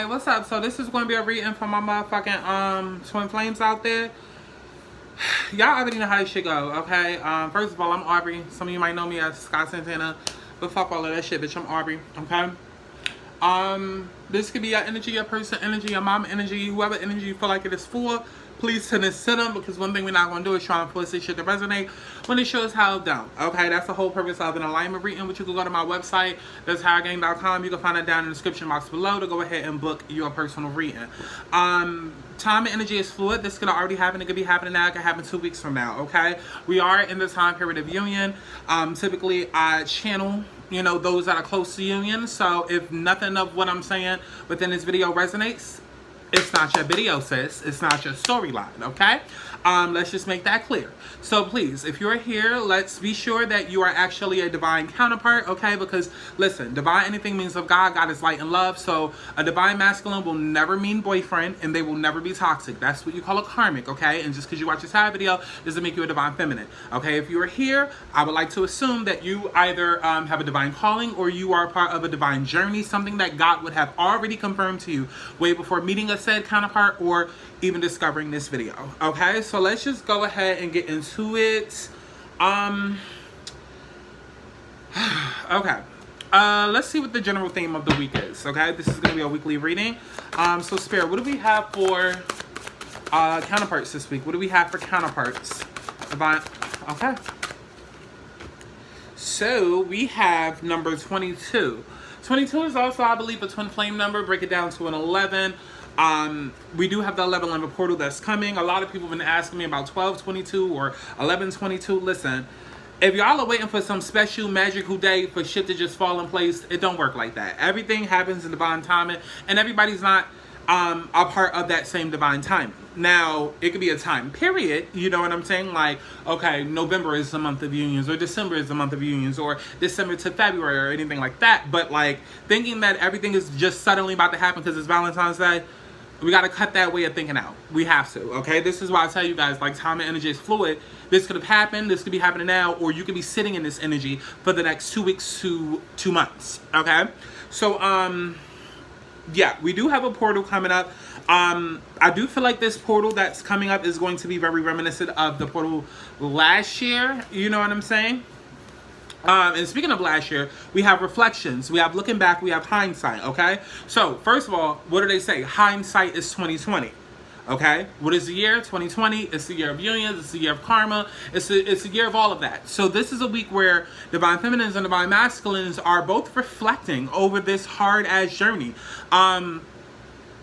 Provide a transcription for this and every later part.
Alright, what's up? So this is going to be a reading for my motherfucking twin flames out there. Y'all already know how this shit go, okay? First of all, I'm Aubrey. Some of you might know me as Scott Santana. But fuck all of that shit, bitch. I'm Aubrey, okay? This could be your energy, your person energy, your mom energy, whoever energy you feel like it is for. Please send this to them, because one thing we're not going to do is try and force this shit to resonate when it shows how it don't. Okay, that's the whole purpose of an alignment reading, which you can go to my website, that's highergang.com. You can find it down in the description box below to go ahead and book your personal reading. Time and energy is fluid. This could already happen. It could be happening now. It could happen 2 weeks from now, okay? We are in the time period of union. Typically, I channel, you know, those that are close to union. So if nothing of what I'm saying within this video resonates, it's not your video, sis. It's not your storyline, okay? Let's just make that clear. So please, if you're here, let's be sure that you are actually a divine counterpart, okay? Because, listen, divine anything means of God. God is light and love. So a divine masculine will never mean boyfriend, and they will never be toxic. That's what you call a karmic, okay? And just because you watch this side video doesn't make you a divine feminine, okay? If you are here, I would like to assume that you either have a divine calling or you are part of a divine journey, something that God would have already confirmed to you way before meeting a said counterpart or even discovering this video, okay? So let's just go ahead and get into it. Okay, let's see what the general theme of the week is, okay? This is gonna be a weekly reading. So Spirit, what do we have for counterparts this week? What do we have for counterparts? Divine, okay. So we have number 22. 22 is also, I believe, a twin flame number. Break it down to an 11. We do have the 1111 portal that's coming. A lot of people have been asking me about 1222 or 1122. Listen, if y'all are waiting for some special magical day for shit to just fall in place, it don't work like that. Everything happens in divine timing, and everybody's not a part of that same divine timing. Now, it could be a time period, you know what I'm saying? Like, okay, November is the month of unions, or December is the month of unions, or December to February, or anything like that. But, like, thinking that everything is just suddenly about to happen because it's Valentine's Day, we got to cut that way of thinking out. We have to, okay? This is why I tell you guys, like, time and energy is fluid. This could have happened, this could be happening now, or you could be sitting in this energy for the next 2 weeks to 2 months, okay? So, yeah, we do have a portal coming up. I do feel like this portal that's coming up is going to be very reminiscent of the portal last year. You know what I'm saying? And speaking of last year, we have reflections. We have looking back. We have hindsight, okay? So, first of all, what do they say? Hindsight is 2020. Okay, what is the year? 2020. It's the year of unions. It's the year of karma. It's the year of all of that. So this is a week where divine feminines and divine masculines are both reflecting over this hard ass journey.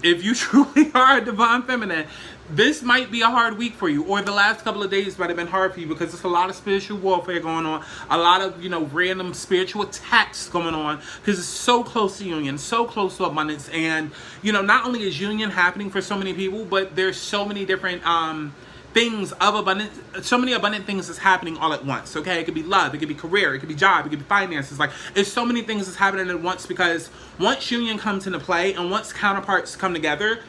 If you truly are a divine feminine, this might be a hard week for you, or the last couple of days might have been hard for you because there's a lot of spiritual warfare going on, a lot of, you know, random spiritual attacks going on because it's so close to union, so close to abundance. And, you know, not only is union happening for so many people, but there's so many different things of abundance, so many abundant things that's happening all at once, okay? It could be love, it could be career, it could be job, it could be finances. Like, it's so many things that's happening at once because once union comes into play and once counterparts come together,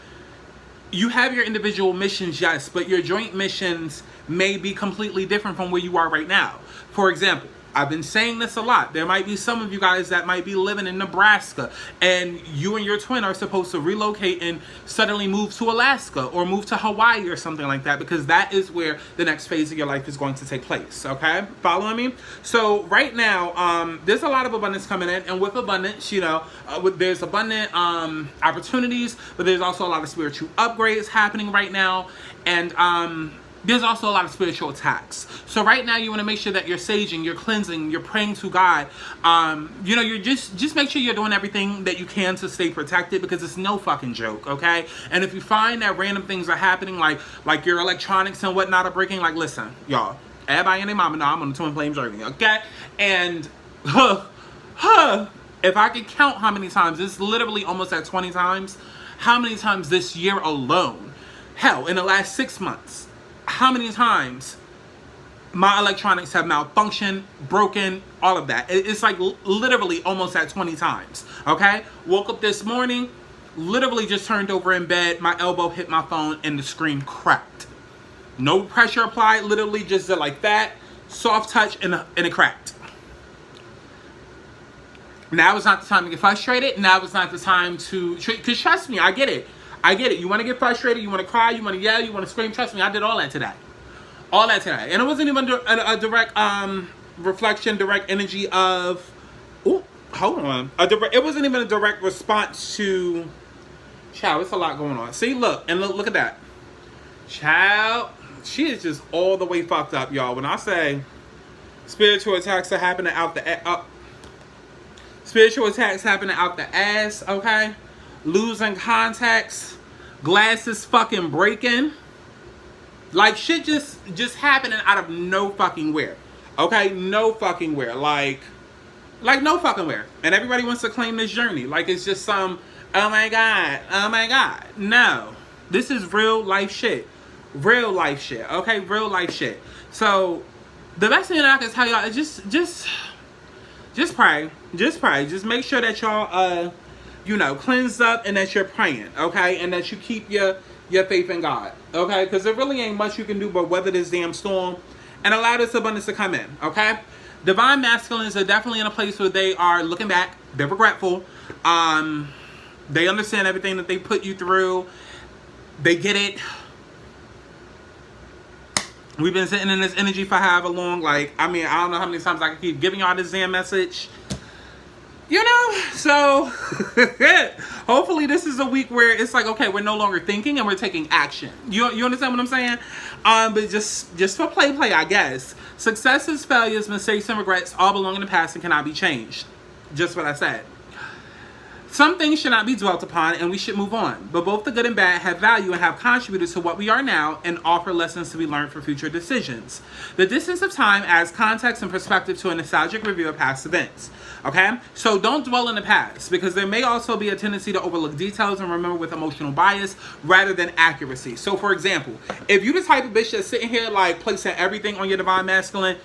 you have your individual missions, yes, but your joint missions may be completely different from where you are right now. For example, I've been saying this a lot. There might be some of you guys that might be living in Nebraska and you and your twin are supposed to relocate and suddenly move to Alaska or move to Hawaii or something like that, because that is where the next phase of your life is going to take place, okay? Following me? So right now, there's a lot of abundance coming in, and with abundance, you know, there's abundant opportunities, but there's also a lot of spiritual upgrades happening right now, and there's also a lot of spiritual attacks. So right now you want to make sure that you're saging, you're cleansing, you're praying to God. You know, you're just make sure you're doing everything that you can to stay protected, because it's no fucking joke, okay? And if you find that random things are happening, like your electronics and whatnot are breaking, like, listen, y'all, everybody and their mama know I'm on the twin flame journey, okay? And if I could count how many times, it's literally almost at 20 times, how many times this year alone, hell, in the last 6 months, how many times my electronics have malfunctioned, broken, all of that. It's like literally almost at 20 times, okay? Woke up this morning, literally just turned over in bed, my elbow hit my phone and the screen cracked. No pressure applied, literally just like that, soft touch and it cracked. Now is not the time to get frustrated. Now is not the time to, because trust me, I get it. I get it. You want to get frustrated, you want to cry, you want to yell, you want to scream. Trust me, I did all that today. All that today. And it wasn't even a direct reflection, direct energy of, oh, hold on. It wasn't even a direct response to, child, it's a lot going on. See, look, and look at that. Child, she is just all the way fucked up, y'all. When I say spiritual attacks are happening out the spiritual attacks happening out the ass, okay? Losing contacts, glasses fucking breaking. Like, shit just happening out of no fucking where. Okay? No fucking where. Like no fucking where. And everybody wants to claim this journey. Like it's just some, oh my God. Oh my God. No. This is real life shit. Real life shit. Okay? Real life shit. So, the best thing that I can tell y'all is just pray. Just pray. Just make sure that y'all, cleansed up and that you're praying, okay? And that you keep your faith in God, okay? Because there really ain't much you can do but weather this damn storm and allow this abundance to come in, okay? Divine masculines are definitely in a place where they are looking back. They're regretful. They understand everything that they put you through. They get it. We've been sitting in this energy for however long. Like, I mean, I don't know how many times I can keep giving y'all this damn message. So hopefully this is a week where it's like, okay, we're no longer thinking and we're taking action. You understand what I'm saying? But just for play, I guess. Successes, failures, mistakes, and regrets all belong in the past and cannot be changed. Just what I said. Some things should not be dwelt upon and we should move on. But both the good and bad have value and have contributed to what we are now and offer lessons to be learned for future decisions. The distance of time adds context and perspective to a nostalgic review of past events. Okay? So don't dwell in the past because there may also be a tendency to overlook details and remember with emotional bias rather than accuracy. So for example, if you the type of bitch that's sitting here like placing everything on your divine masculine,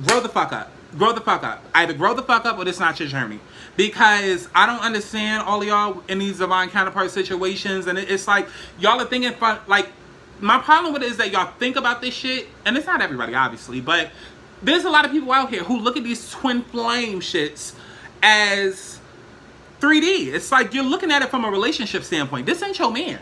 grow the fuck up. Grow the fuck up. Either grow the fuck up or it's not your journey. Because I don't understand all of y'all in these divine counterpart situations. And it's like, y'all are thinking, like, my problem with it is that y'all think about this shit. And it's not everybody, obviously. But there's a lot of people out here who look at these twin flame shits as 3D. It's like you're looking at it from a relationship standpoint. This ain't your man.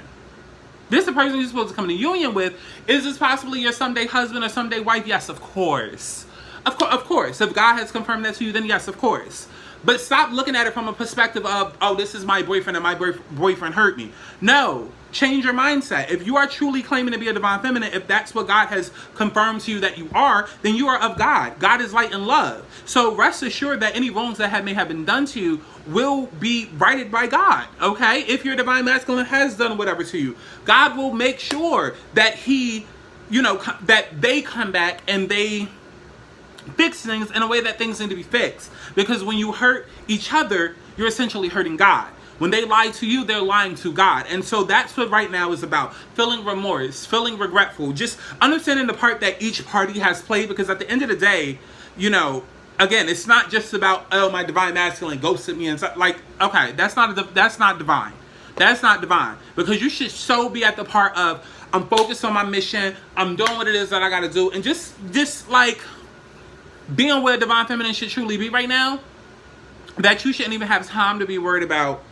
This is the person you're supposed to come into union with. Is this possibly your someday husband or someday wife? Yes, of course. Of course. If God has confirmed that to you, then yes, of course. But stop looking at it from a perspective of, oh, this is my boyfriend and my boyfriend hurt me. No. Change your mindset. If you are truly claiming to be a divine feminine, if that's what God has confirmed to you that you are, then you are of God. God is light and love. So rest assured that any wrongs that may have been done to you will be righted by God. Okay? If your divine masculine has done whatever to you, God will make sure that he, that they come back and they fix things in a way that things need to be fixed. Because when you hurt each other, you're essentially hurting God. When they lie to you, they're lying to God. And so that's what right now is about. Feeling remorse, feeling regretful, just understanding the part that each party has played. Because at the end of the day, again, it's not just about, oh, my divine masculine ghosted me and stuff. Like, okay, that's not divine. That's not divine. Because you should so be at the part of, I'm focused on my mission, I'm doing what it is that I gotta do, and just like being where divine feminine should truly be right now, that you shouldn't even have time to be worried about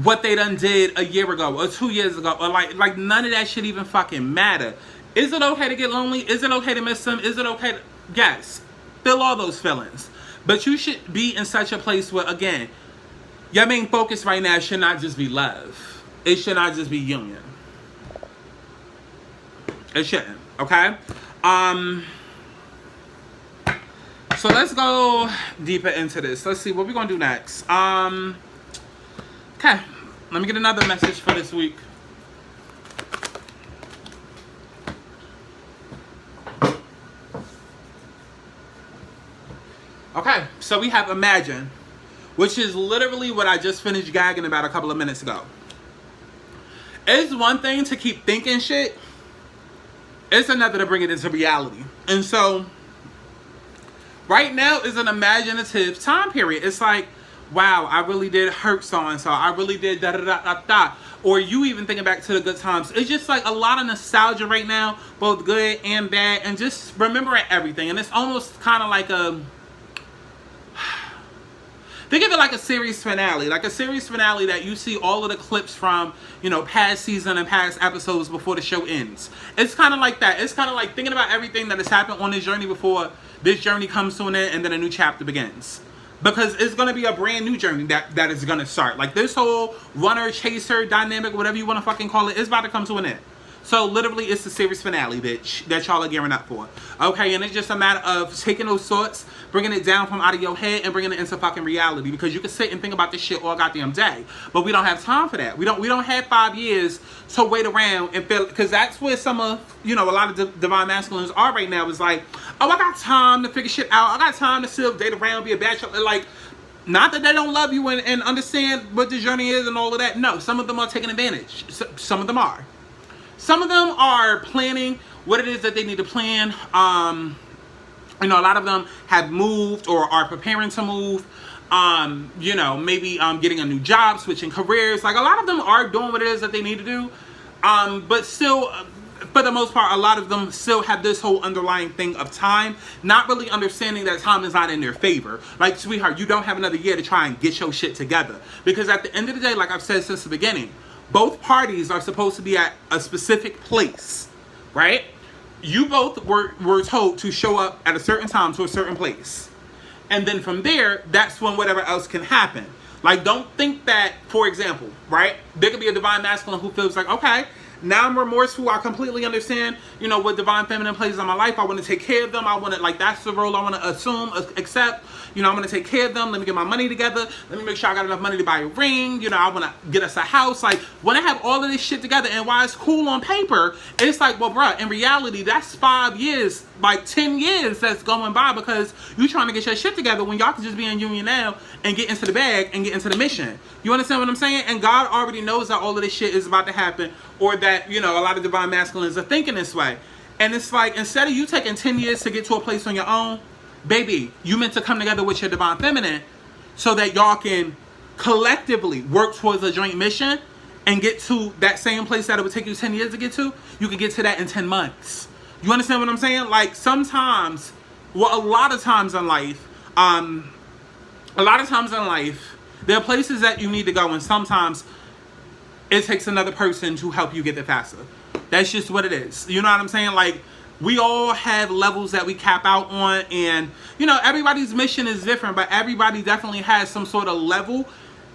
what they done did a year ago or 2 years ago, or like none of that should even fucking matter. Is it okay to get lonely? Is it okay to miss them? Is it okay to, yes, feel all those feelings. But you should be in such a place where, again, your main focus right now should not just be love. It should not just be union. It shouldn't, okay? So let's go deeper into this. Let's see what we're gonna do next. Okay, let me get another message for this week. Okay, so we have imagine, which is literally what I just finished gagging about a couple of minutes ago. It's one thing to keep thinking shit. It's another to bring it into reality. And so right now is an imaginative time period. It's like, wow, I really did hurt so-and-so. I really did da-da-da-da-da. Or you even thinking back to the good times. It's just like a lot of nostalgia right now, both good and bad, and just remembering everything. And it's almost kind of like Think of it like a series finale. Like a series finale that you see all of the clips from, you know, past season and past episodes before the show ends. It's kind of like that. It's kind of like thinking about everything that has happened on this journey before this journey comes to an end and then a new chapter begins. Because it's going to be a brand new journey that is going to start. Like this whole runner, chaser, dynamic, whatever you want to fucking call it, is about to come to an end. So literally it's the series finale, bitch, that y'all are gearing up for. Okay, and it's just a matter of taking those thoughts, bringing it down from out of your head and bringing it into fucking reality. Because you can sit and think about this shit all goddamn day. But we don't have time for that. We don't have 5 years to wait around and feel, because that's where some of, you know, a lot of divine masculines are right now. Is like, oh, I got time to figure shit out. I got time to still date around, be a bachelor. Like, not that they don't love you and understand what the journey is and all of that. No, some of them are taking advantage. Some of them are. Some of them are planning what it is that they need to plan. You know, a lot of them have moved or are preparing to move. You know, maybe getting a new job, switching careers. Like, a lot of them are doing what it is that they need to do. But still, for the most part, a lot of them still have this whole underlying thing of time, not really understanding that time is not in their favor. Like, sweetheart, you don't have another year to try and get your shit together. Because at the end of the day, like I've said since the beginning, both parties are supposed to be at a specific place, right? You both were told to show up at a certain time to a certain place. And then from there, that's when whatever else can happen. Like, don't think that, for example, right? There could be a divine masculine who feels like, okay, now I'm remorseful. I completely understand, you know, what divine feminine plays in my life. I want to take care of them. I want to, like, that's the role I want to assume, accept. You know, I'm going to take care of them. Let me get my money together. Let me make sure I got enough money to buy a ring. You know, I want to get us a house. Like, when I have all of this shit together, and while it's cool on paper, it's like, well, bruh, in reality, that's 5 years, like 10 years that's going by because you trying to get your shit together when y'all can just be in union now and get into the bag and get into the mission. You understand what I'm saying? And God already knows that all of this shit is about to happen, or that, you know, a lot of divine masculines are thinking this way. And it's like, instead of you taking 10 years to get to a place on your own, baby, you meant to come together with your divine feminine so that y'all can collectively work towards a joint mission and get to that same place that it would take you 10 years to get to. You can get to that in 10 months. You understand what I'm saying? Like, sometimes, well, a lot of times in life, there are places that you need to go, and sometimes it takes another person to help you get there faster. That's just what it is. You know what I'm saying? Like, we all have levels that we cap out on, and, you know, everybody's mission is different, but everybody definitely has some sort of level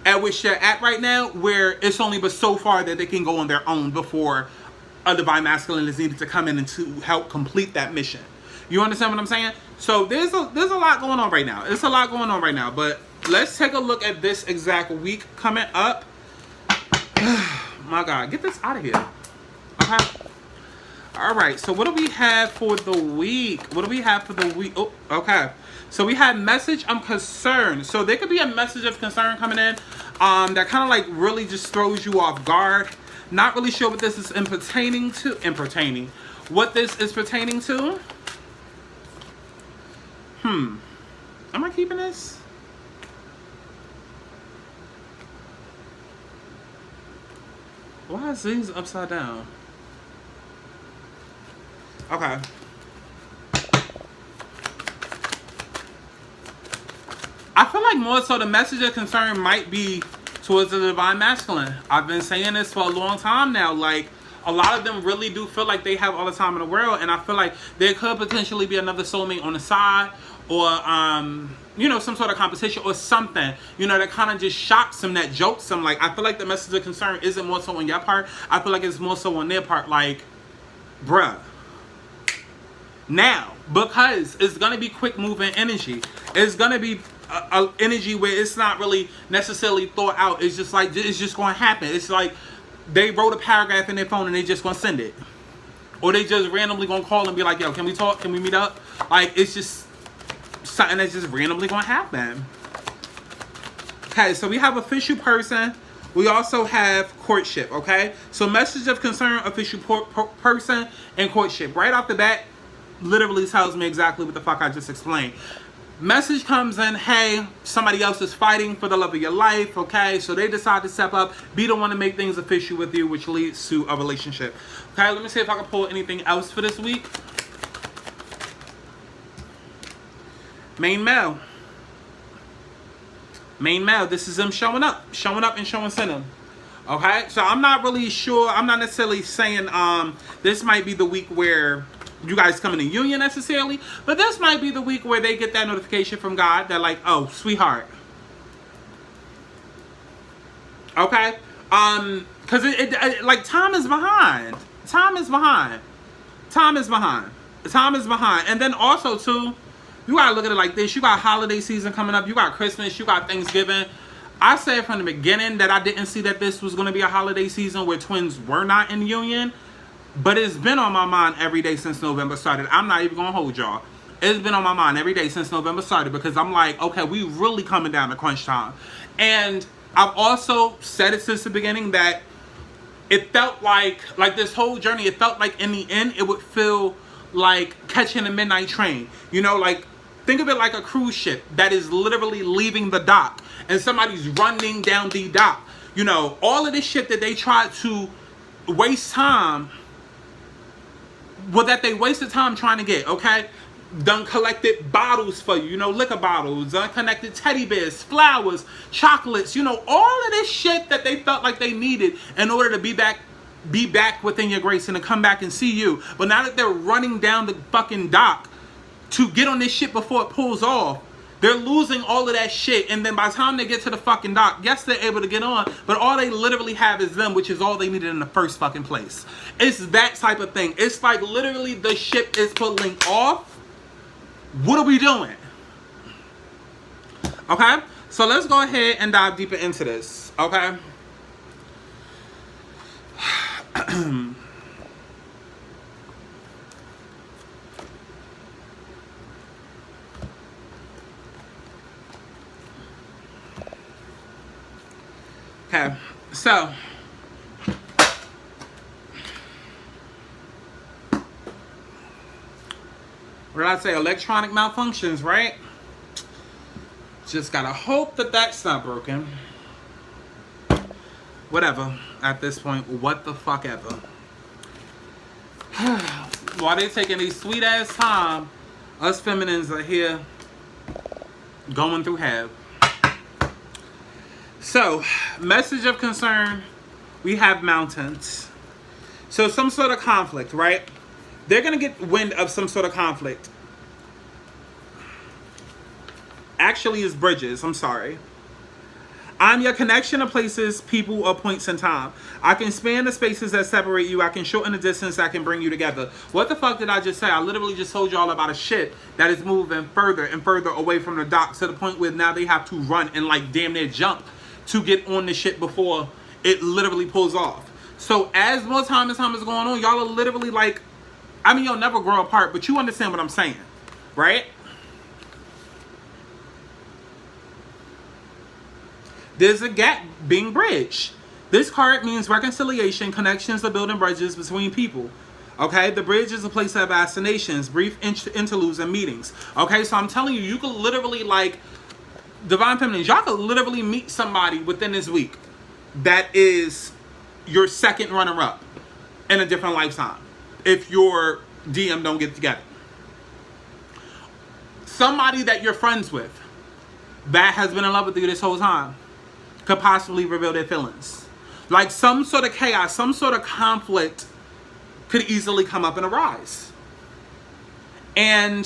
at which they're at right now where it's only but so far that they can go on their own before a divine masculine is needed to come in and to help complete that mission. You understand what I'm saying? So there's a lot going on right now. It's a lot going on right now, but let's take a look at this exact week coming up. My God, get this out of here. Okay. All right, so what do we have for the week? Oh, okay. So we have message, I'm concerned. So there could be a message of concern coming in that kind of like really just throws you off guard. Not really sure what this is what this is pertaining to. Am I keeping this? Why is these upside down? Okay. I feel like more so the message of concern might be towards the divine masculine. I've been saying this for a long time now. Like, a lot of them really do feel like they have all the time in the world, and I feel like there could potentially be another soulmate on the side, or you know, some sort of competition or something, you know, that kind of just shocks them, that jokes them. Like, I feel like the message of concern isn't more so on your part. I feel like it's more so on their part. Like, bruh, now, because it's gonna be quick moving energy. It's gonna be a energy where it's not really necessarily thought out. It's just like, it's just gonna happen. It's like they wrote a paragraph in their phone and they just gonna send it, or they just randomly gonna call and be like, yo, can we talk? Can we meet up? Like, it's just something that's just randomly gonna happen. Okay, so we have official person. We also have courtship. Okay, so message of concern, official person, and courtship. Right off the bat, literally tells me exactly what the fuck I just explained. Message comes in, hey, somebody else is fighting for the love of your life, okay? So they decide to step up, be the one to make things official with you, which leads to a relationship. Okay, let me see if I can pull anything else for this week. Main male. Main male, this is him showing up and showing him. Okay, so I'm not really sure. I'm not necessarily saying this might be the week where you guys come in a union necessarily, but this might be the week where they get that notification from God that like, oh, sweetheart. Okay, because it like time is behind. Time is behind. Time is behind. Time is behind. And then also too, you gotta look at it like this. You got holiday season coming up. You got Christmas. You got Thanksgiving. I said from the beginning that I didn't see that this was going to be a holiday season where twins were not in union. But it's been on my mind every day since November started. I'm not even going to hold y'all. It's been on my mind every day since November started because I'm like, okay, we really coming down to crunch time. And I've also said it since the beginning that it felt like this whole journey, it felt like in the end, it would feel like catching a midnight train. You know, like, think of it like a cruise ship that is literally leaving the dock and somebody's running down the dock. You know, all of this shit that they tried to waste time, well, that they wasted time trying to get, okay? Done collected bottles for you, you know, liquor bottles, done connected teddy bears, flowers, chocolates, you know, all of this shit that they felt like they needed in order to be back within your grace and to come back and see you. But now that they're running down the fucking dock to get on this shit before it pulls off, they're losing all of that shit. And then by the time they get to the fucking dock, yes, they're able to get on, but all they literally have is them, which is all they needed in the first fucking place. It's that type of thing. It's like literally the ship is pulling off. What are we doing? Okay, so let's go ahead and dive deeper into this. Okay. Okay, so what did I say? Electronic malfunctions, right? Just gotta hope that that's not broken. Whatever. At this point, what the fuck ever. While they taking these sweet ass time, us feminines are here going through hell. So, message of concern, we have mountains. So some sort of conflict, right? They're going to get wind of some sort of conflict. Actually, it's bridges. I'm sorry. I'm your connection to places, people, or points in time. I can span the spaces that separate you. I can shorten the distance that can bring you together. What the fuck did I just say? I literally just told y'all about a ship that is moving further and further away from the dock to the point where now they have to run and like damn near jump to get on the ship before it literally pulls off. So as more time is going on, y'all are literally like, I mean, you'll never grow apart, but you understand what I'm saying, right? There's a gap being bridged. This card means reconciliation, connections are building bridges between people. Okay, the bridge is a place of vaccinations, brief interludes, and meetings. Okay, so I'm telling you, you could literally like, Divine Feminines, y'all could literally meet somebody within this week that is your second runner-up in a different lifetime if your DM don't get together. Somebody that you're friends with that has been in love with you this whole time could possibly reveal their feelings. Like some sort of chaos, some sort of conflict could easily come up and arise. And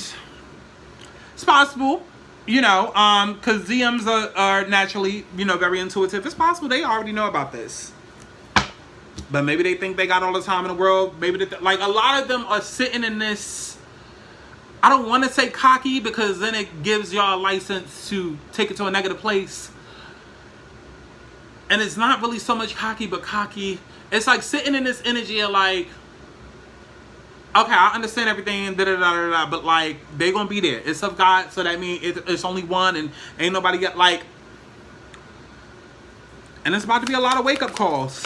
it's possible, you know, because DMs are naturally, you know, very intuitive. It's possible they already know about this. But maybe they think they got all the time in the world. Maybe like a lot of them are sitting in this, I don't want to say cocky because then it gives y'all a license to take it to a negative place. And it's not really so much cocky, but cocky. It's like sitting in this energy of like, okay, I understand everything, but like, they gonna be there. It's of God, so that means it's only one and ain't nobody got like, and it's about to be a lot of wake-up calls.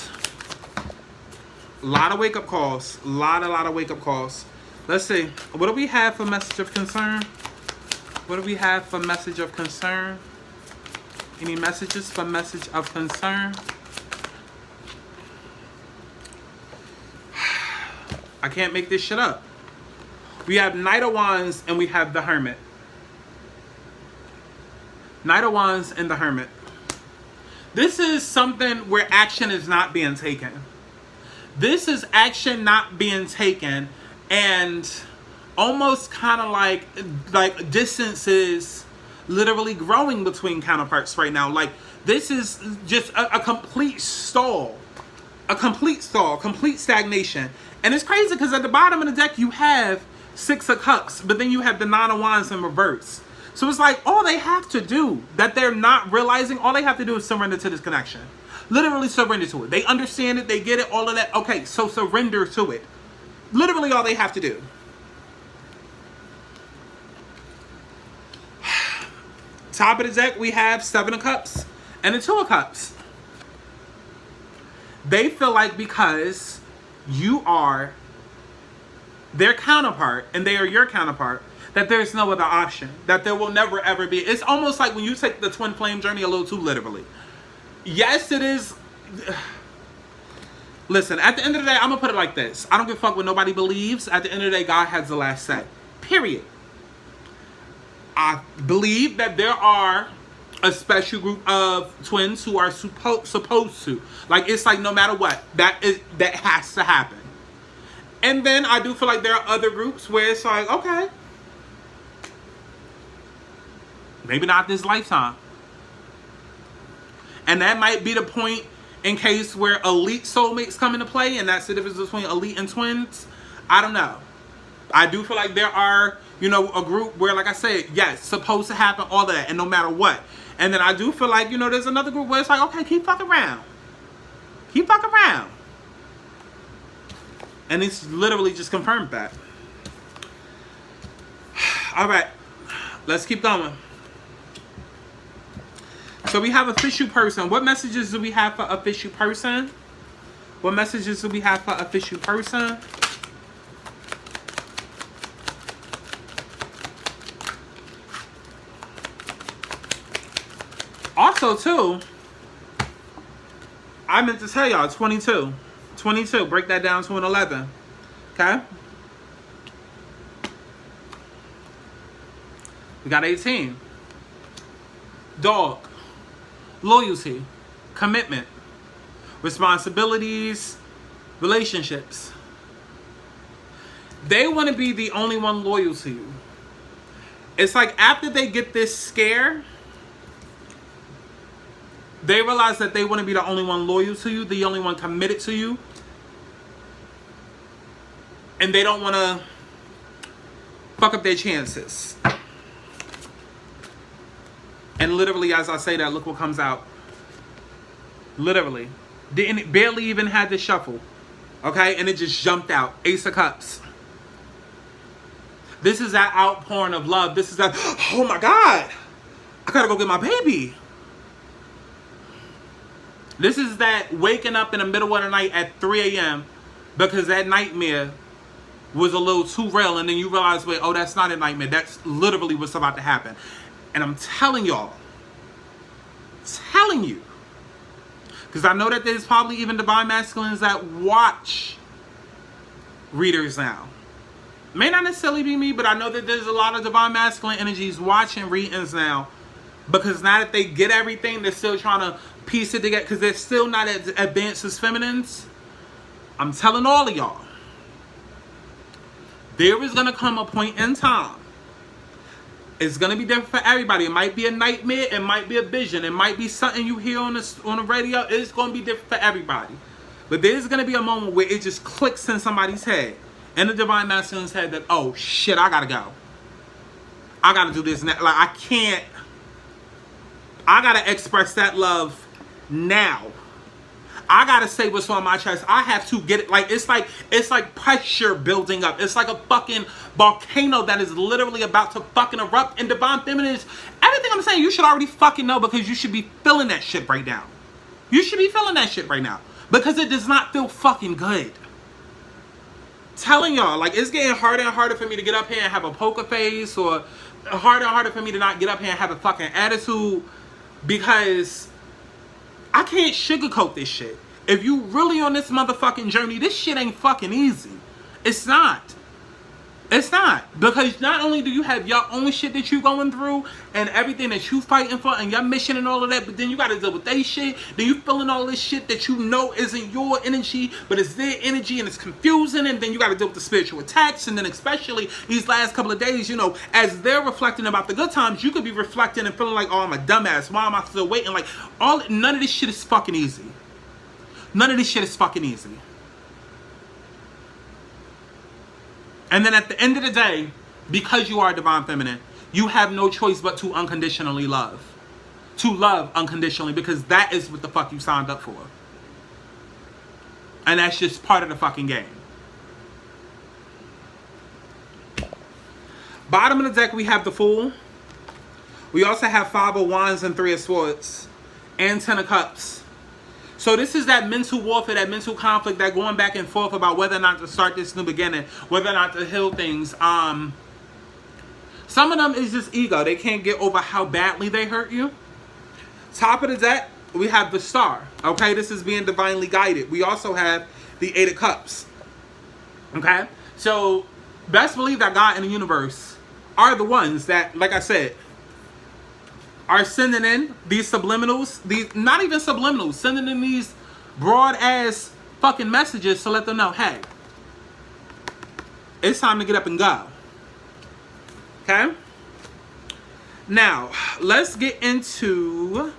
A lot of wake-up calls. A lot of wake-up calls. Let's see. What do we have for message of concern? What do we have for message of concern? Any messages for message of concern? I can't make this shit up. We have Knight of Wands and we have the Hermit. Knight of Wands and the Hermit. This is something where action is not being taken. This is action not being taken, and almost kind of like distance is literally growing between counterparts right now. Like, this is just a complete stall. A complete stall, complete stagnation. And it's crazy because at the bottom of the deck you have Six of Cups, but then you have the Nine of Wands in reverse. So it's like all they have to do, that they're not realizing, all they have to do is surrender to this connection. Literally surrender to it. They understand it, they get it, all of that. Okay, so surrender to it. Literally all they have to do. Top of the deck, we have Seven of Cups and the Two of Cups. They feel like because you are their counterpart and they are your counterpart, that there's no other option. That there will never ever be. It's almost like when you take the twin flame journey a little too literally. Yes, it is. Listen, at the end of the day, I'm going to put it like this. I don't give a fuck what nobody believes. At the end of the day, God has the last say. Period. I believe that there are a special group of twins who are supposed to. Like, it's like no matter what, that has to happen. And then I do feel like there are other groups where it's like, okay, maybe not this lifetime. And that might be the point in case where elite soulmates come into play, and that's the difference between elite and twins. I don't know. I do feel like there are, you know, a group where, like I said, yes, supposed to happen, all of that, and no matter what. And then I do feel like, you know, there's another group where it's like, okay, keep fucking around. Keep fucking around. And it's literally just confirmed that. All right, let's keep going. So we have official person. What messages do we have for official person? What messages do we have for official person? Also, too, I meant to tell y'all, 22. 22, break that down to an 11. Okay? We got 18. Dog. Loyalty. Commitment. Responsibilities. Relationships. They want to be the only one loyal to you. It's like after they get this scare, they realize that they want to be the only one loyal to you, the only one committed to you. And they don't want to fuck up their chances. And literally, as I say that, look what comes out. Literally. Barely even had to shuffle. Okay? And it just jumped out. Ace of Cups. This is that outpouring of love. This is that, oh my God, I gotta go get my baby. This is that waking up in the middle of the night at 3 a.m. because that nightmare was a little too real, and then you realize, wait, oh, that's not a nightmare. That's literally what's about to happen. And I'm telling y'all, telling you, because I know that there's probably even divine masculines that watch readers now. May not necessarily be me, but I know that there's a lot of divine masculine energies watching readings now, because now that they get everything, they're still trying to piece it together because they're still not as advanced as feminines. I'm telling all of y'all, there is going to come a point in time. It's going to be different for everybody. It might be a nightmare. It might be a vision. It might be something you hear on the radio. It's going to be different for everybody. But there's going to be a moment where it just clicks in somebody's head, in the divine masculine's head, that, oh shit, I got to go. I got to do this now. Like, I got to express that love now. I gotta say what's on my chest. I have to get it. Like, it's like pressure building up. It's like a fucking volcano that is literally about to fucking erupt. And divine feminines, everything I'm saying, you should already fucking know, because you should be feeling that shit right now. You should be feeling that shit right now, because it does not feel fucking good. Telling y'all, like, it's getting harder and harder for me to get up here and have a poker face, or harder and harder for me to not get up here and have a fucking attitude, because I can't sugarcoat this shit. If you really on this motherfucking journey, this shit ain't fucking easy. It's not. It's not. Because not only do you have your own shit that you going through and everything that you fighting for and your mission and all of that, but then you got to deal with their shit. Then you feeling all this shit that you know isn't your energy, but it's their energy, and it's confusing. And then you got to deal with the spiritual attacks. And then especially these last couple of days, you know, as they're reflecting about the good times, you could be reflecting and feeling like, oh, I'm a dumbass. Why am I still waiting? Like, none of this shit is fucking easy. None of this shit is fucking easy. And then at the end of the day, because you are divine feminine, you have no choice but to unconditionally love. To love unconditionally, because that is what the fuck you signed up for. And that's just part of the fucking game. Bottom of the deck, we have the Fool. We also have 5 of Wands and 3 of Swords. And 10 of Cups. So this is that mental warfare, that mental conflict, that going back and forth about whether or not to start this new beginning, whether or not to heal things. Some of them is just ego. They can't get over how badly they hurt you. Top of the deck, we have the Star. Okay, this is being divinely guided. We also have the 8 of Cups. Okay, so best believe that God and the universe are the ones that, like I said, are sending in these subliminals, these not even subliminals, sending in these broad ass fucking messages to let them know, hey, it's time to get up and go. Okay? Now, let's get into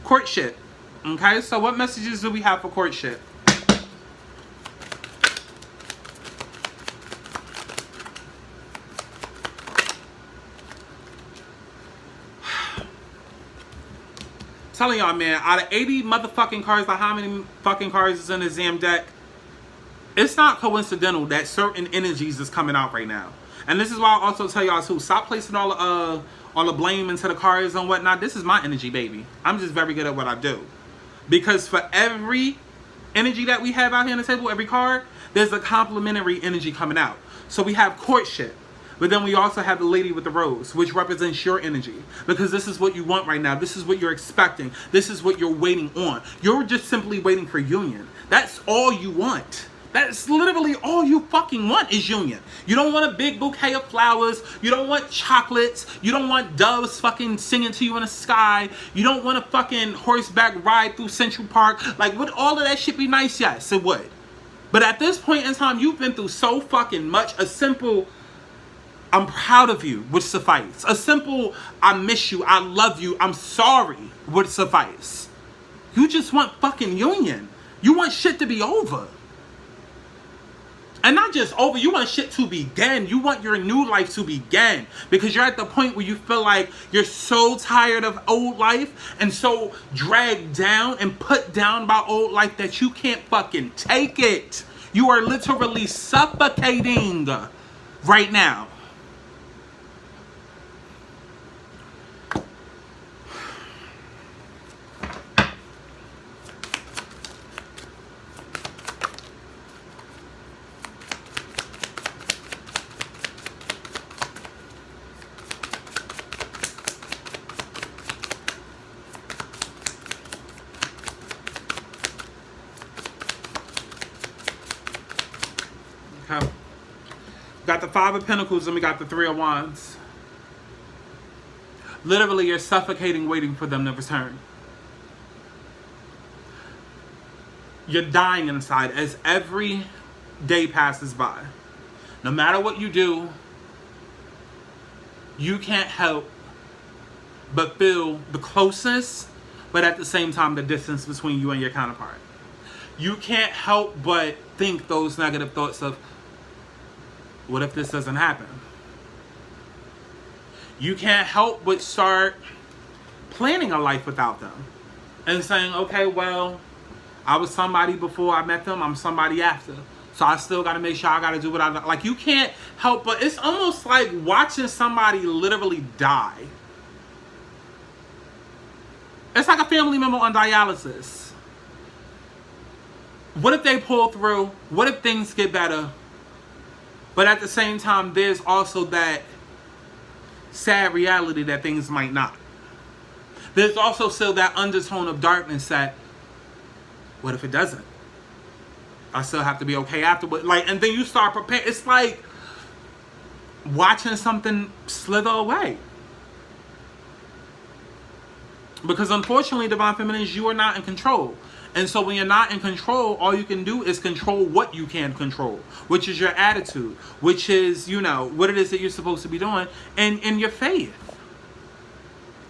courtship. Okay, so what messages do we have for courtship? Telling y'all, man, out of 80 motherfucking cards, like how many fucking cards is in the damn deck? It's not coincidental that certain energies is coming out right now. And this is why I also tell y'all too, stop placing all the blame into the cards and whatnot. This is my energy, baby. I'm just very good at what I do. Because for every energy that we have out here on the table, every card, there's a complementary energy coming out. So we have courtship. But then we also have the Lady with the Rose, which represents your energy. Because this is what you want right now. This is what you're expecting. This is what you're waiting on. You're just simply waiting for union. That's all you want. That's literally all you fucking want is union. You don't want a big bouquet of flowers. You don't want chocolates. You don't want doves fucking singing to you in the sky. You don't want a fucking horseback ride through Central Park. Like, would all of that shit be nice? Yes, it would. But at this point in time, you've been through so fucking much. A simple, I'm proud of you would suffice. A simple, I miss you, I love you, I'm sorry would suffice. You just want fucking union. You want shit to be over. And not just over, you want shit to begin. You want your new life to begin. Because you're at the point where you feel like you're so tired of old life and so dragged down and put down by old life that you can't fucking take it. You are literally suffocating right now. Okay. We got the 5 of Pentacles and we got the 3 of Wands. Literally, you're suffocating waiting for them to return. You're dying inside as every day passes by. No matter what you do, you can't help but feel the closeness, but at the same time, the distance between you and your counterpart. You can't help but think those negative thoughts of, what if this doesn't happen? You can't help but start planning a life without them. And saying, okay, well, I was somebody before I met them. I'm somebody after. So I still got to make sure I got to do what I... Like, you can't help but... It's almost like watching somebody literally die. It's like a family member on dialysis. What if they pull through? What if things get better? But at the same time, there's also that sad reality that things might not. There's also still that undertone of darkness that, what if it doesn't? I still have to be okay afterward. Like, and then you start preparing. It's like, watching something slither away. Because unfortunately, divine feminines, you are not in control. And so when you're not in control, all you can do is control what you can control, which is your attitude, which is, you know, what it is that you're supposed to be doing, and in your faith.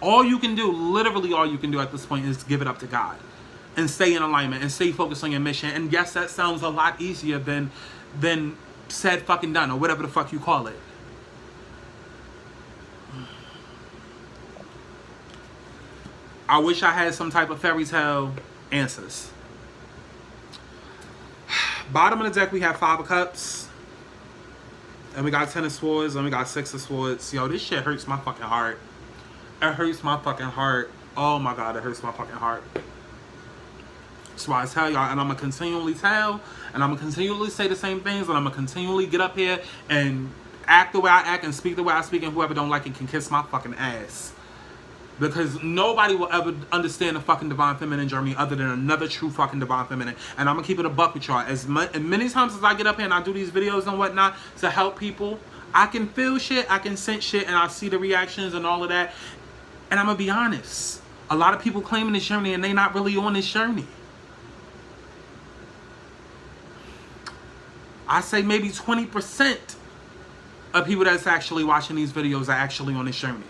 All you can do, literally all you can do at this point, is give it up to God and stay in alignment and stay focused on your mission. And yes, that sounds a lot easier than said fucking done, or whatever the fuck you call it. I wish I had some type of fairy tale answers. Bottom of the deck, we have 5 of Cups. And we got 10 of Swords. And we got 6 of Swords. Yo, this shit hurts my fucking heart. It hurts my fucking heart. Oh my God, it hurts my fucking heart. So I tell y'all, and I'm going to continually tell, and I'm going to continually say the same things, and I'm going to continually get up here and act the way I act and speak the way I speak, and whoever don't like it can kiss my fucking ass. Because nobody will ever understand the fucking divine feminine journey other than another true fucking divine feminine. And I'm going to keep it a buck with y'all. As many times as I get up here and I do these videos and whatnot to help people, I can feel shit, I can sense shit, and I see the reactions and all of that. And I'm going to be honest. A lot of people claiming this journey and they not really on this journey. I say maybe 20% of people that's actually watching these videos are actually on this journey.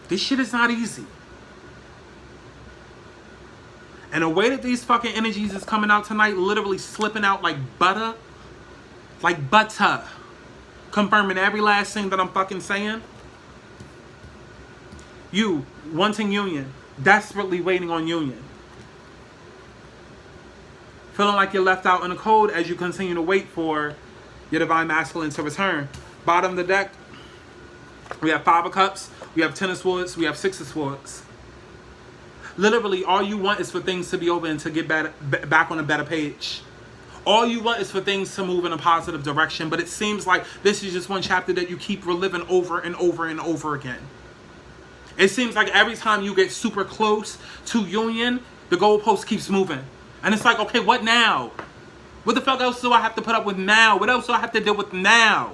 This shit is not easy. And the way that these fucking energies is coming out tonight, literally slipping out like butter. Like butter. Confirming every last thing that I'm fucking saying. You, wanting union. Desperately waiting on union. Feeling like you're left out in the cold as you continue to wait for your divine masculine to return. Bottom of the deck, we have 5 of Cups. We have 10 of Swords. We have 6 of Swords. Literally, all you want is for things to be over and to get back on a better page. All you want is for things to move in a positive direction. But it seems like this is just one chapter that you keep reliving over and over and over again. It seems like every time you get super close to union, the goalpost keeps moving. And it's like, okay, what now? What the fuck else do I have to put up with now? What else do I have to deal with now?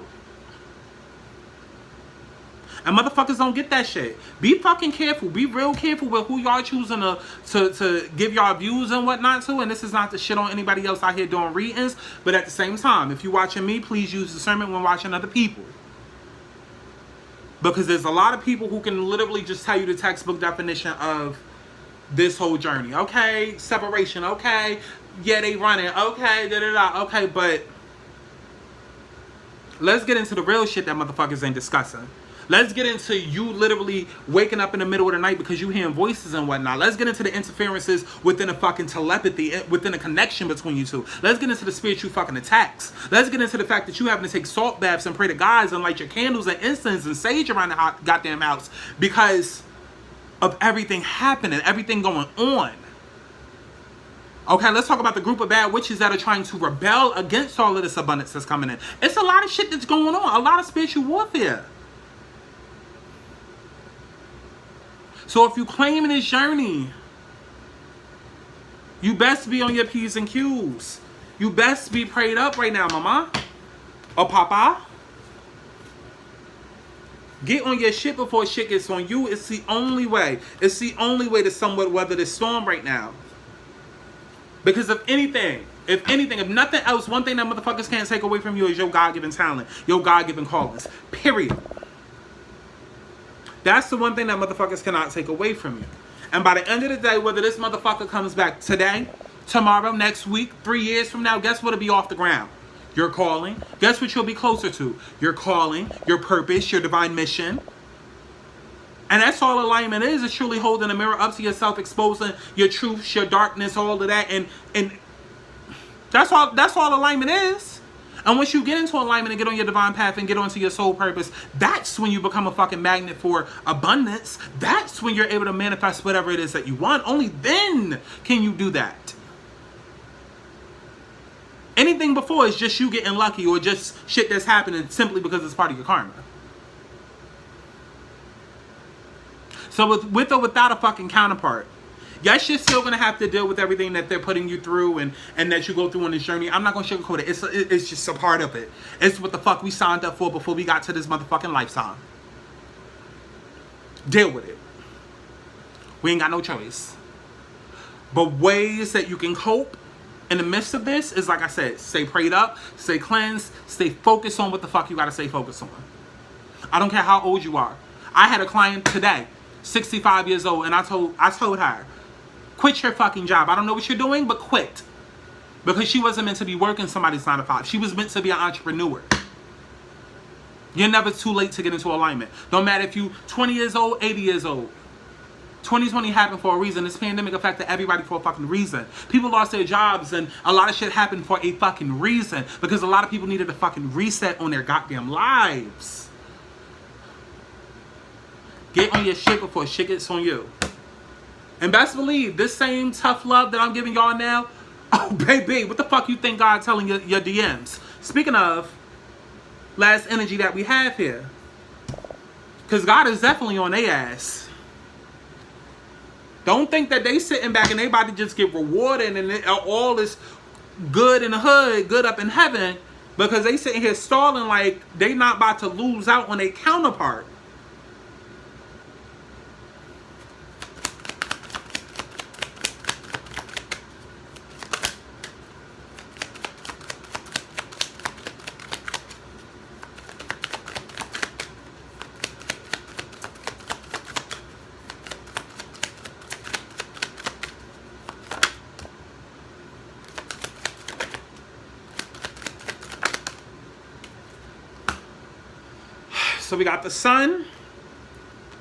And motherfuckers don't get that shit. Be fucking careful. Be real careful with who y'all choosing to give y'all views and whatnot to. And this is not to shit on anybody else out here doing readings. But at the same time, if you're watching me, please use discernment when watching other people. Because there's a lot of people who can literally just tell you the textbook definition of this whole journey. Okay, separation. Okay, yeah, they running. Okay, da-da-da. Okay, but let's get into the real shit that motherfuckers ain't discussing. Let's get into you literally waking up in the middle of the night because you hearing voices and whatnot. Let's get into the interferences within a fucking telepathy, within a connection between you two. Let's get into the spiritual fucking attacks. Let's get into the fact that you having to take salt baths and pray to gods and light your candles and incense and sage around the goddamn house because of everything happening, everything going on. Okay, let's talk about the group of bad witches that are trying to rebel against all of this abundance that's coming in. It's a lot of shit that's going on, a lot of spiritual warfare. So if you claim in this journey, you best be on your P's and Q's. You best be prayed up right now, mama. Or papa. Get on your shit before shit gets on you. It's the only way. It's the only way to somewhat weather this storm right now. Because if nothing else, one thing that motherfuckers can't take away from you is your God-given talent. Your God-given callings. Period. That's the one thing that motherfuckers cannot take away from you. And by the end of the day, whether this motherfucker comes back today, tomorrow, next week, 3 years from now, guess what'll be off the ground? Your calling. Guess what you'll be closer to? Your calling, your purpose, your divine mission. And that's all alignment is truly holding a mirror up to yourself, exposing your truth, your darkness, all of that. And that's all alignment is. And once you get into alignment and get on your divine path and get onto your soul purpose, that's when you become a fucking magnet for abundance. That's when you're able to manifest whatever it is that you want. Only then can you do that. Anything before is just you getting lucky or just shit that's happening simply because it's part of your karma. So with or without a fucking counterpart, Yes, you're still gonna have to deal with everything that they're putting you through and that you go through on this journey. I'm not gonna sugarcoat it. It's just a part of it. It's what the fuck we signed up for before we got to this motherfucking lifetime. Deal with it. We ain't got no choice. But ways that you can cope in the midst of this is, like I said, stay prayed up, stay cleansed, stay focused on what the fuck you gotta stay focused on. I don't care how old you are. I had a client today, 65 years old, and I told her, quit your fucking job. I don't know what you're doing, but quit. Because she wasn't meant to be working somebody's 9 to 5. She was meant to be an entrepreneur. You're never too late to get into alignment. Don't matter if you 20 years old, 80 years old. 2020 happened for a reason. This pandemic affected everybody for a fucking reason. People lost their jobs and a lot of shit happened for a fucking reason. Because a lot of people needed a fucking reset on their goddamn lives. Get on your shit before shit gets on you. And best believe, this same tough love that I'm giving y'all now, oh baby, what the fuck you think God telling your DMs? Speaking of, last energy that we have here. Because God is definitely on their ass. Don't think that they sitting back and they about to just get rewarded and all this good in the hood, good up in heaven, because they sitting here stalling like they not about to lose out on a counterpart. So we got the sun,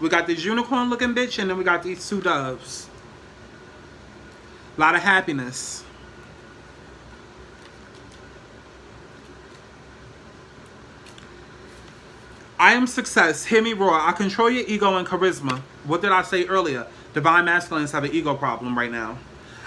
we got this unicorn looking bitch, and then we got these 2 doves. A lot of happiness. I am success. Hear me roar. I control your ego and charisma. What did I say earlier? Divine masculines have an ego problem right now.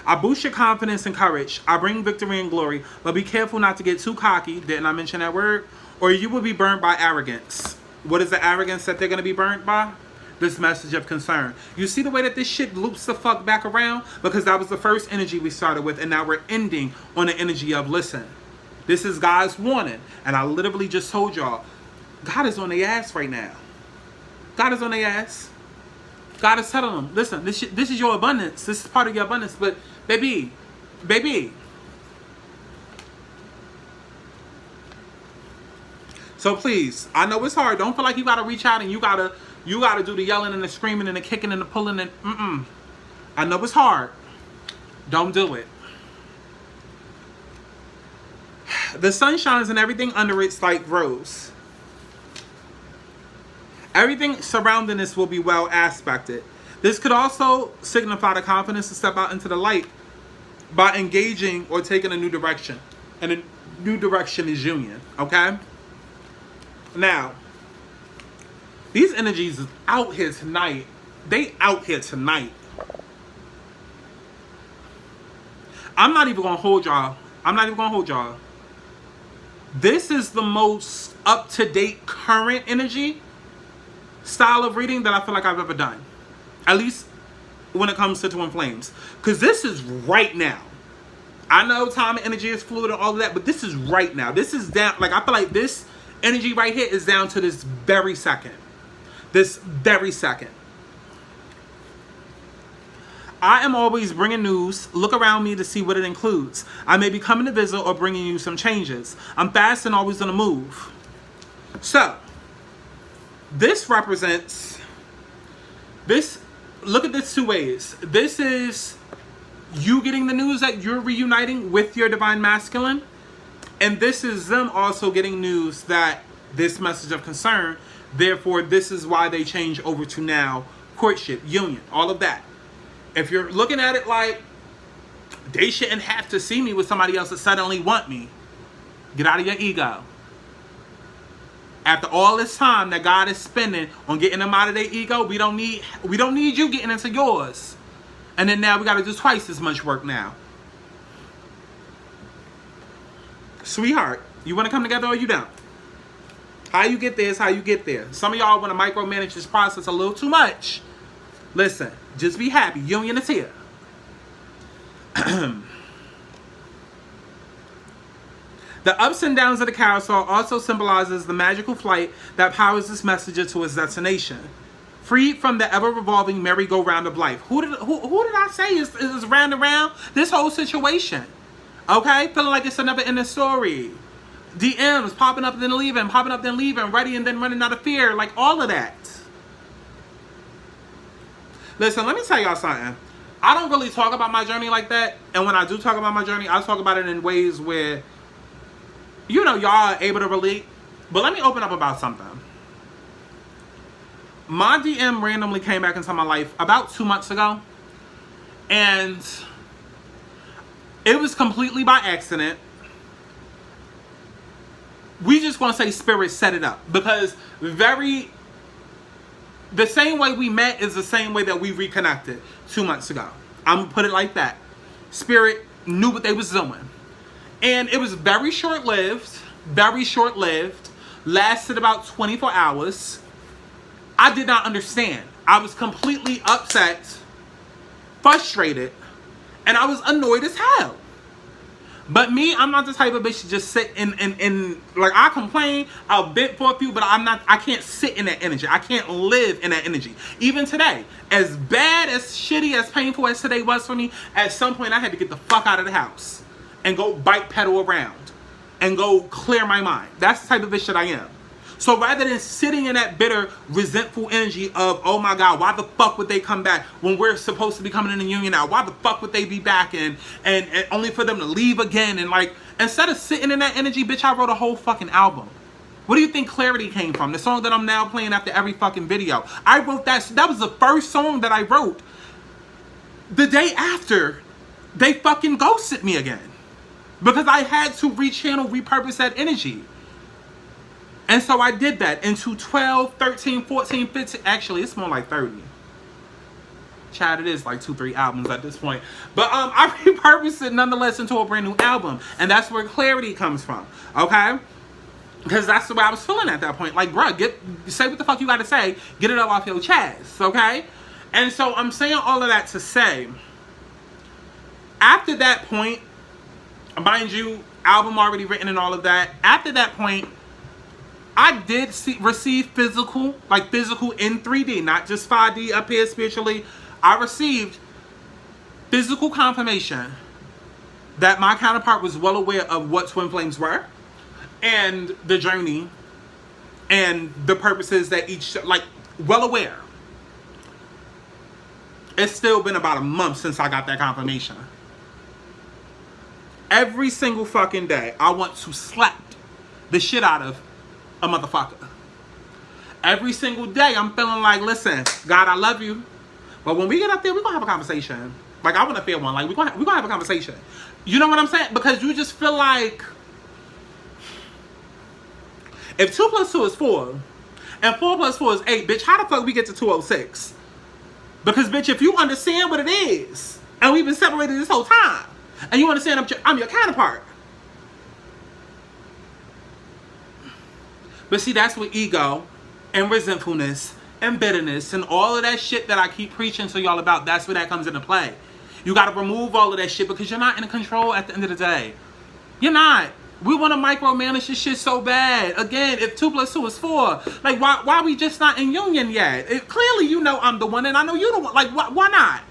I boost your confidence and courage. I bring victory and glory. But be careful not to get too cocky. Didn't I mention that word? Or you will be burnt by arrogance. What is the arrogance that they're going to be burnt by? This message of concern. You see the way that this shit loops the fuck back around? Because that was the first energy we started with, and now we're ending on the energy of listen. This is God's warning. And I literally just told y'all, God is on their ass right now. God is on their ass. God is telling them, listen, this is your abundance. This is part of your abundance. But baby. So please, I know it's hard. Don't feel like you gotta reach out and you gotta do the yelling and the screaming and the kicking and the pulling and I know it's hard. Don't do it. The sun shines and everything under it's like rose. Everything surrounding this will be well aspected. This could also signify the confidence to step out into the light by engaging or taking a new direction. And a new direction is union, okay? Now, these energies is out here tonight. They out here tonight. I'm not even gonna hold y'all. This is the most up-to-date current energy style of reading that I feel like I've ever done. At least when it comes to Twin Flames. Because this is right now. I know time and energy is fluid and all of that, but this is right now. This is down, like I feel like this energy right here is down to this very second. This very second. I am always bringing news. Look around me to see what it includes. I may be coming to visit or bringing you some changes. I'm fast and always on the move. So, this represents, look at this 2 ways. This is you getting the news that you're reuniting with your divine masculine. And this is them also getting news that this message of concern, therefore this is why they change over to now courtship, union, all of that. If you're looking at it like they shouldn't have to see me with somebody else that suddenly want me, get out of your ego. After all this time that God is spending on getting them out of their ego, we don't need you getting into yours. And then now we got to do twice as much work now. Sweetheart, you want to come together or you don't? How you get there is how you get there. Some of y'all want to micromanage this process a little too much. Listen, just be happy. Union is here. The ups and downs of the carousel also symbolizes the magical flight that powers this messenger to its destination. Freed from the ever-revolving merry-go-round of life. Who did I say is round and round? This whole situation. Okay? Feeling like it's a never-ending story. DMs popping up then leaving, popping up then leaving, ready and then running out of fear. Like all of that. Listen, let me tell y'all something. I don't really talk about my journey like that. And when I do talk about my journey, I talk about it in ways where, you know, y'all are able to relate. But let me open up about something. My DM randomly came back into my life about 2 months ago. And it was completely by accident. We just want to say spirit set it up. Because the same way we met is the same way that we reconnected 2 months ago. I'm going to put it like that. Spirit knew what they was doing. And it was very short-lived. Very short-lived. Lasted about 24 hours. I did not understand. I was completely upset, frustrated, and I was annoyed as hell. But me, I'm not the type of bitch to just sit in like, I complain, I'll vent for a few, but I can't sit in that energy. I can't live in that energy. Even today, as bad, as shitty, as painful as today was for me, at some point I had to get the fuck out of the house and go bike pedal around and go clear my mind. That's the type of bitch that I am. So rather than sitting in that bitter, resentful energy of, oh my God, why the fuck would they come back when we're supposed to be coming in the union now? Why the fuck would they be back and only for them to leave again? And like, instead of sitting in that energy, bitch, I wrote a whole fucking album. Where do you think Clarity came from? The song that I'm now playing after every fucking video. I wrote that. That was the first song that I wrote the day after they fucking ghosted me again. Because I had to rechannel, repurpose that energy. And so I did that into 12, 13, 14, 15. Actually, it's more like 30. Chad, it is like 2-3 albums at this point. But I repurposed it nonetheless into a brand new album. And that's where Clarity comes from. Okay? Because that's the way I was feeling at that point. Like, bruh, say what the fuck you gotta say. Get it up off your chest. Okay? And so I'm saying all of that to say, after that point, mind you, album already written and all of that. After that point, I did receive physical in 3D, not just 5D up here spiritually. I received physical confirmation that my counterpart was well aware of what twin flames were and the journey and the purposes that each, like, well aware. It's still been about a month since I got that confirmation. Every single fucking day, I want to slap the shit out of a motherfucker. Every single day, I'm feeling like, listen, God, I love you. But when we get up there, we're going to have a conversation. Like, I want to feel one. Like, we're going to have a conversation. You know what I'm saying? Because you just feel like, if 2 + 2 is 4, and 4 + 4 is 8, bitch, how the fuck we get to 206? Because, bitch, if you understand what it is, and we've been separated this whole time, and you understand I'm your counterpart. But see, that's what ego and resentfulness and bitterness and all of that shit that I keep preaching to y'all about, that's where that comes into play. You got to remove all of that shit because you're not in control at the end of the day. You're not. We want to micromanage this shit so bad. Again, if 2 + 2 is 4, like, why we just not in union yet? Clearly, you know I'm the one and I know you the one. Like, why not?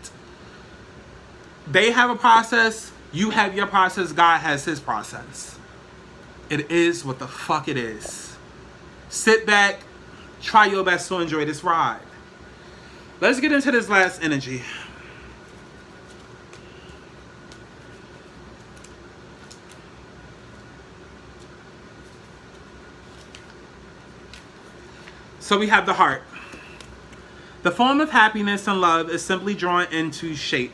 They have a process. You have your process. God has his process. It is what the fuck it is. Sit back, try your best to enjoy this ride. Let's get into this last energy. So we have the heart. The form of happiness and love is simply drawn into shape.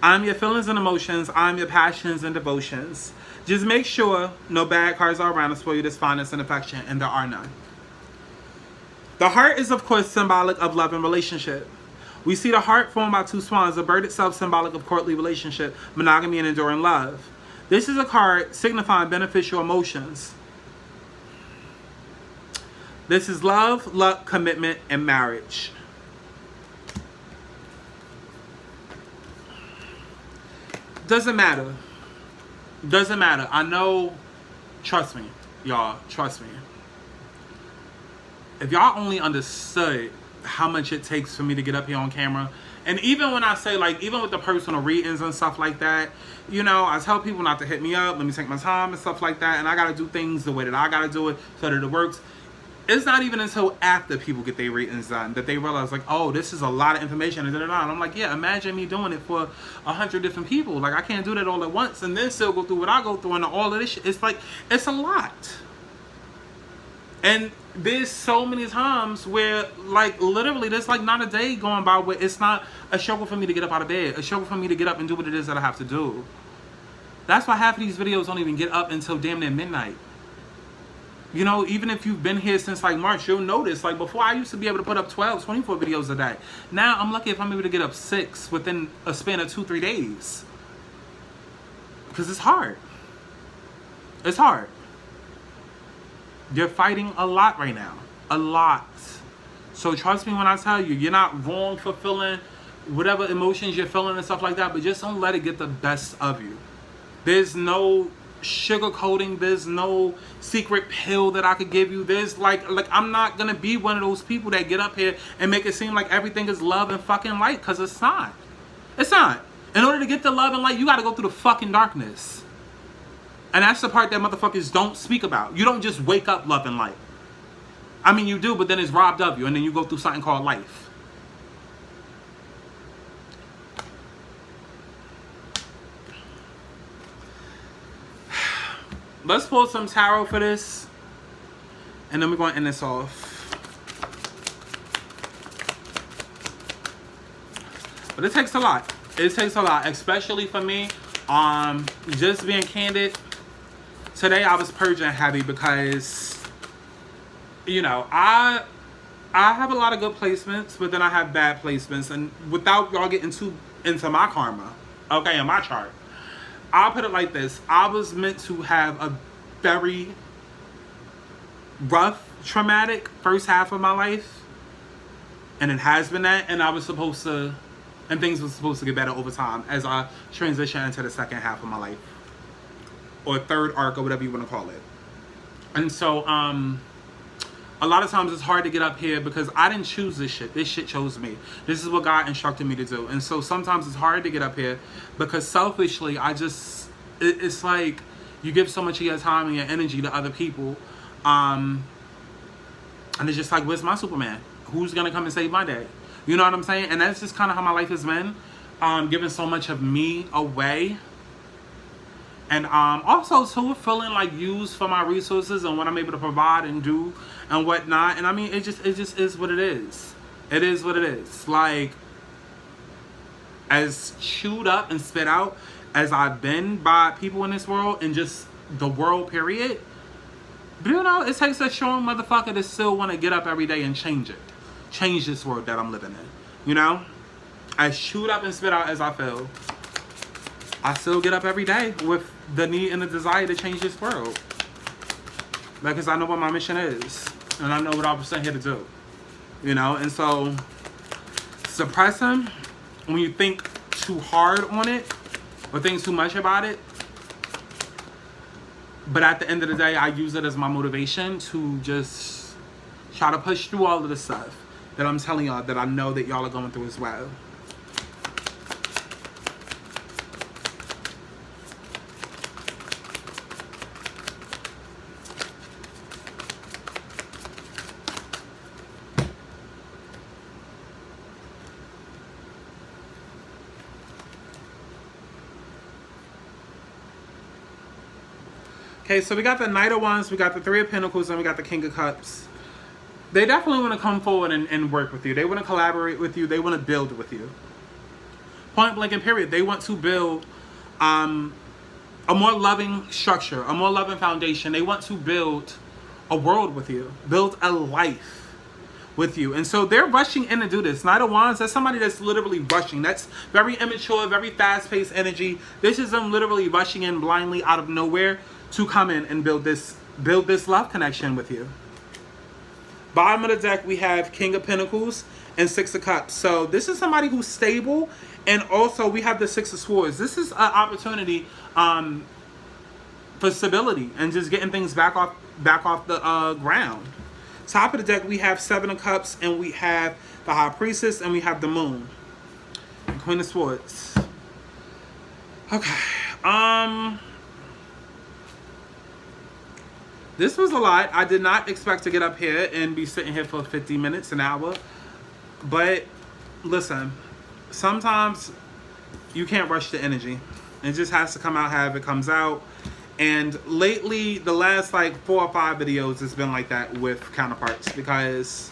I'm your feelings and emotions. I'm your passions and devotions. Just make sure no bad cards are around to spoil you this fondness and affection, and there are none. The heart is, of course, symbolic of love and relationship. We see the heart formed by 2 swans, the bird itself symbolic of courtly relationship, monogamy, and enduring love. This is a card signifying beneficial emotions. This is love, luck, commitment, and marriage. Doesn't matter. Doesn't matter. I know Trust me, y'all. Trust me. If y'all only understood how much it takes for me to get up here on camera, and even when I say, like, even with the personal readings and stuff like that, you know, I tell people not to hit me up, let me take my time and stuff like that, and I gotta do things the way that I gotta do it so that it works. It's not even until after people get their readings done that they realize, like, oh, this is a lot of information, and I'm like, yeah, imagine me doing it for 100 different people. Like, I can't do that all at once and then still go through what I go through and all of this shit. It's like, it's a lot. And there's so many times where, like, literally, there's, like, not a day going by where it's not a struggle for me to get up out of bed, a struggle for me to get up and do what it is that I have to do. That's why half of these videos don't even get up until damn near midnight. You know, even if you've been here since, like, March, you'll notice, like, before I used to be able to put up 12, 24 videos a day. Now, I'm lucky if I'm able to get up 6 within a span of 2-3 days. Because it's hard. It's hard. You're fighting a lot right now. A lot. So trust me when I tell you, you're not wrong for feeling whatever emotions you're feeling and stuff like that, but just don't let it get the best of you. There's no sugarcoating. There's no secret pill that I could give you. There's like I'm not gonna be one of those people that get up here and make it seem like everything is love and fucking light, because it's not. It's not. In order to get the love and light, you gotta go through the fucking darkness. And that's the part that motherfuckers don't speak about. You don't just wake up love and light. I mean, you do, but then it's robbed of you, and then you go through something called life. Let's pull some tarot for this, and then we're going to end this off. But it takes a lot. It takes a lot, especially for me. Just being candid, today I was purging heavy because, you know, I have a lot of good placements, but then I have bad placements. And without y'all getting too into my karma, okay, in my chart, I'll put it like this. I was meant to have a very rough, traumatic first half of my life. And it has been that. And I was supposed to, and things were supposed to get better over time as I transition into the second half of my life. Or third arc, or whatever you want to call it. And so, a lot of times it's hard to get up here because I didn't choose this shit. This shit chose me. This is what God instructed me to do. And so sometimes it's hard to get up here because selfishly, it's like you give so much of your time and your energy to other people. And it's just like, where's my Superman? Who's going to come and save my day? You know what I'm saying? And that's just kind of how my life has been. Giving so much of me away. And also, too, feeling like used for my resources and what I'm able to provide and do and whatnot. And I mean, it just is what it is. It is what it is. Like, as chewed up and spit out as I've been by people in this world and just the world, period. But, you know, it takes a strong motherfucker to still want to get up every day and change it. Change this world that I'm living in. You know? As chewed up and spit out as I feel, I still get up every day with the need and the desire to change this world. Because I know what my mission is. And I know what I was sent here to do. You know? And so, suppressing, when you think too hard on it, or think too much about it. But at the end of the day, I use it as my motivation to just try to push through all of the stuff that I'm telling y'all that I know that y'all are going through as well. Okay, so we got the Knight of Wands, we got the Three of Pentacles, and we got the King of Cups. They definitely want to come forward and work with you. They want to collaborate with you. They want to build with you. Point blank and period. They want to build a more loving structure, a more loving foundation. They want to build a world with you, build a life with you. And so they're rushing in to do this. Knight of Wands, that's somebody that's literally rushing. That's very immature, very fast-paced energy. This is them literally rushing in blindly out of nowhere to come in and build this love connection with you. Bottom of the deck, we have King of Pentacles and Six of Cups. So this is somebody who's stable, and also we have the Six of Swords. This is an opportunity for stability and just getting things back off the ground. Top of the deck, we have Seven of Cups, and we have the High Priestess, and we have the Moon. And Queen of Swords. Okay. This was a lot. I did not expect to get up here and be sitting here for 50 minutes, an hour. But listen, sometimes you can't rush the energy. It just has to come out however it comes out. And lately, the last like 4 or 5 videos has been like that with counterparts, because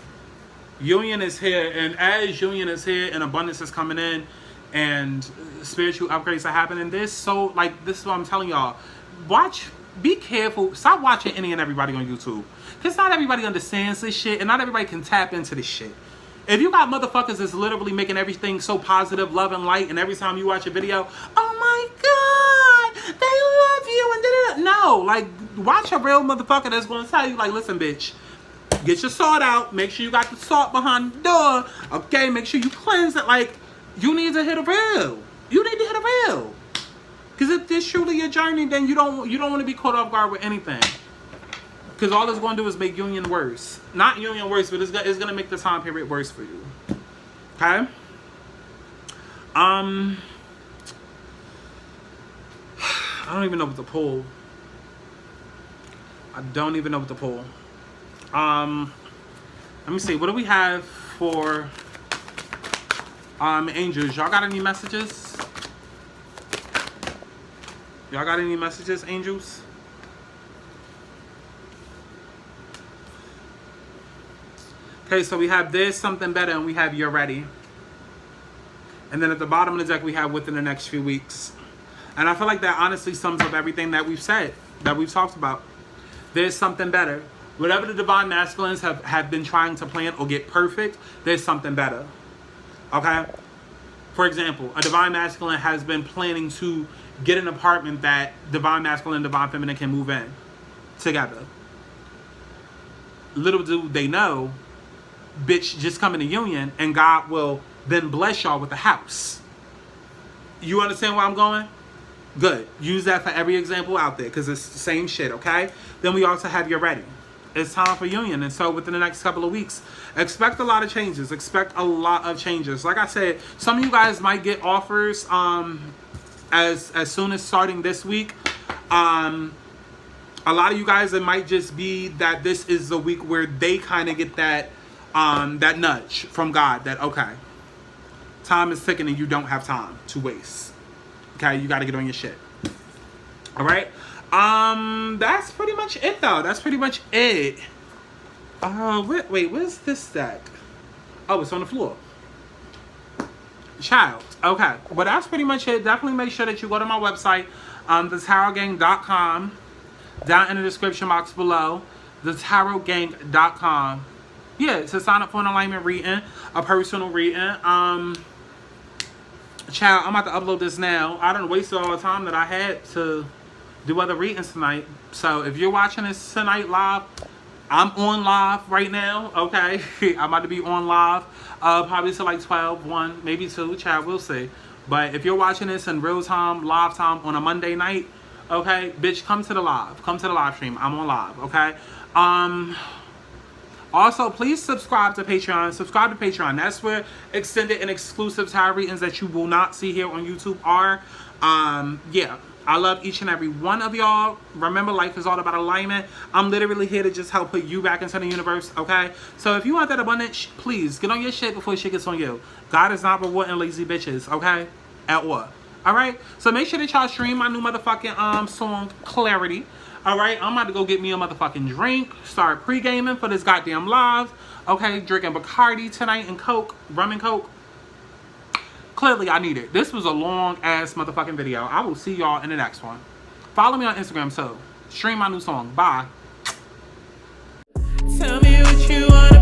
union is here, and as union is here and abundance is coming in and spiritual upgrades are happening, this is what I'm telling y'all. Be careful. Stop watching any and everybody on YouTube, because not everybody understands this shit and not everybody can tap into this shit. If you got motherfuckers that's literally making everything so positive, love, and light, and every time you watch a video, oh my God, they love you, and da-da-da. No, like, watch a real motherfucker that's going to tell you, like, listen, bitch, get your sword out. Make sure you got the salt behind the door. Okay, make sure you cleanse it. Like, you need to hit a real. You need to hit a real. Because if this truly your journey, then you don't want to be caught off guard with anything. Because all it's going to do is make union worse. Not union worse, but it's going to make the time period worse for you. Okay? I don't even know what to pull. I don't even know what to pull. Let me see. What do we have for angels? Y'all got any messages? Y'all got any messages, angels? Okay, so we have There's Something Better, and we have You're Ready. And then at the bottom of the deck, we have Within the Next Few Weeks. And I feel like that honestly sums up everything that we've said, that we've talked about. There's something better. Whatever the divine masculines have been trying to plan or get perfect, there's something better. Okay? For example, a divine masculine has been planning to get an apartment that divine masculine and divine feminine can move in together. Little do they know, bitch, just come in a union and God will then bless y'all with a house. You understand where I'm going? Good. Use that for every example out there, because it's the same shit, okay? Then we also have You're Ready. It's time for union. And so within the next couple of weeks, expect a lot of changes. Expect a lot of changes. Like I said, some of you guys might get offers as soon as starting this week. A lot of you guys, it might just be that this is the week where they kind of get that that nudge from God that, okay, time is ticking and you don't have time to waste. Okay, you got to get on your shit. All right. That's pretty much it, though. That's pretty much it. Wait, where's this deck? Oh, it's on the floor. Child. Okay. Well, that's pretty much it. Definitely make sure that you go to my website, thetarotgang.com. Down in the description box below, thetarotgang.com. Yeah, to sign up for an alignment reading, a personal reading. Child, I'm about to upload this now. I done wasted all the time that I had to do other readings tonight. So if you're watching this tonight live, I'm on live right now, okay? I'm about to be on live, probably till like 12, 1, maybe 2, child, we'll see. But if you're watching this in real time, live time on a Monday night, okay, bitch, come to the live. Come to the live stream. I'm on live, okay? Also, please subscribe to Patreon. Subscribe to Patreon. That's where extended and exclusive tarot readings that you will not see here on YouTube are. Yeah, I love each and every one of y'all. Remember, life is all about alignment. I'm literally here to just help put you back into the universe, okay? So if you want that abundance, please get on your shit before shit gets on you. God is not rewarding lazy bitches, okay? At what? All right? So make sure that y'all stream my new motherfucking song, Clarity. All right? I'm about to go get me a motherfucking drink. Start pre-gaming for this goddamn live. Okay? Drinking Bacardi tonight and Coke. Rum and Coke. Clearly, I need it. This was a long-ass motherfucking video. I will see y'all in the next one. Follow me on Instagram, too. Stream my new song. Bye. Tell me what you want.